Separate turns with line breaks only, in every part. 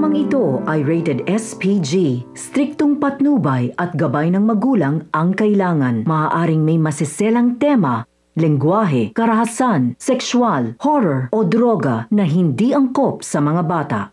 Programang ito ay rated SPG. Striktong patnubay at gabay ng magulang ang kailangan. Maaaring may masiselang tema, lengguwahe, karahasan, sexual, horror o droga na hindi angkop sa mga bata.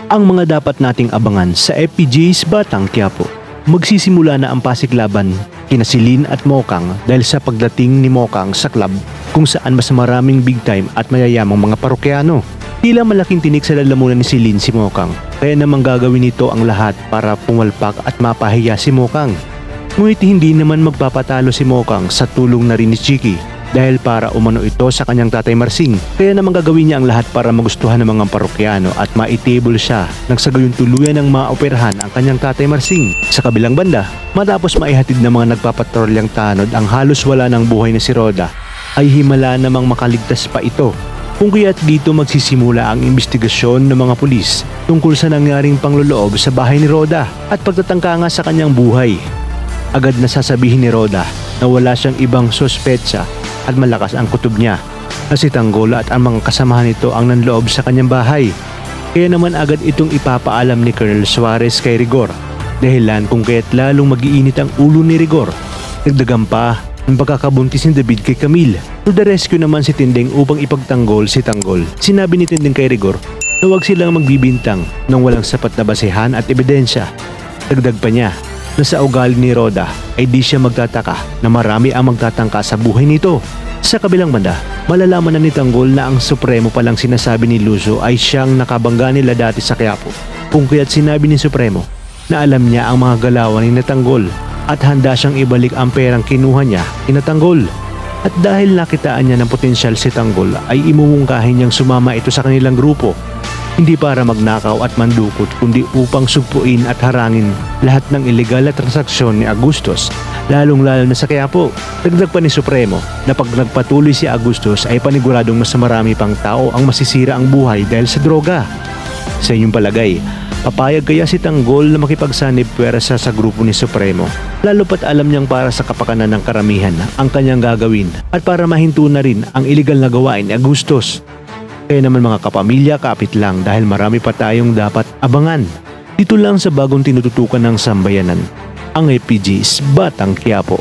Ang mga dapat nating abangan sa FPJ's Batang Quiapo. Magsisimula na ang pasiklaban kina Celine at Mokang dahil sa pagdating ni Mokang sa club kung saan mas maraming big time at mayayamang mga parokyano. Tila malaking tinik sa lalamunan ni Celine si Mokang, kaya namang gagawin nito ang lahat para pumalpak at mapahiya si Mokang. Ngunit hindi naman magpapatalo si Mokang sa tulong na rin ni Chiki dahil para umano ito sa kanyang tatay Marsing, kaya namang gagawin niya ang lahat para magustuhan ng mga parokyano at maitable siya nang sa gayon tuluyan ng maoperahan ang kanyang tatay Marsing. Sa kabilang banda, matapos maihatid ng mga nagpapatrolyang tanod ang halos wala ng buhay na si Roda, ay himala namang makaligtas pa ito. Kung kaya't dito magsisimula ang investigasyon ng mga pulis tungkol sa nangyaring pangloloob sa bahay ni Roda at pagtatangka nga sa kanyang buhay. Agad na sasabihin ni Roda na wala siyang ibang sospetsa at malakas ang kutob niya na si Tanggol at ang mga kasamahan nito ang nanloob sa kanyang bahay. Kaya naman agad itong ipapaalam ni Colonel Suarez kay Rigor, dahilan kung kaya't lalong mag-iinit ang ulo ni Rigor. Nagdagan pa ang pagkakabuntis ni David kay Camille. To the rescue naman si Tinding upang ipagtanggol si Tanggol. Sinabi ni Tinding kay Rigor na huwag silang magbibintang nang walang sapat na basehan at ebidensya. Dagdag pa niya na sa ugali ni Roda ay di siya magtataka na marami ang magtatangka sa buhay nito. Sa kabilang banda, malalaman na ni Tanggol na ang Supremo palang sinasabi ni Lucio ay siyang nakabangga nila dati sa Quiapo. Kung kaya't sinabi ni Supremo na alam niya ang mga galawan ni Tanggol at handa siyang ibalik ang perang kinuha niya kina Tanggol. At dahil nakitaan niya ng potensyal si Tanggol ay imumungkahin niyang sumama ito sa kanilang grupo. Hindi para magnakaw at mandukot kundi upang sugpuin at harangin lahat ng ilegal na transaksyon ni Agustos, lalong-lalo na sa Quiapo. Dagdag pa ni Supremo na pag nagpatuloy si Agustos ay paniguradong mas marami pang tao ang masisira ang buhay dahil sa droga. Sa inyong palagay, papayag kaya si Tanggol na makipagsanib pwersa sa grupo ni Supremo? Lalo pat alam niyang para sa kapakanan ng karamihan ang kanyang gagawin at para mahinto na rin ang ilegal na gawain ni Agustos. Kaya naman mga kapamilya, kapit lang dahil marami pa tayong dapat abangan. Dito lang sa bagong tinututukan ng sambayanan, ang FPJ's Batang Quiapo.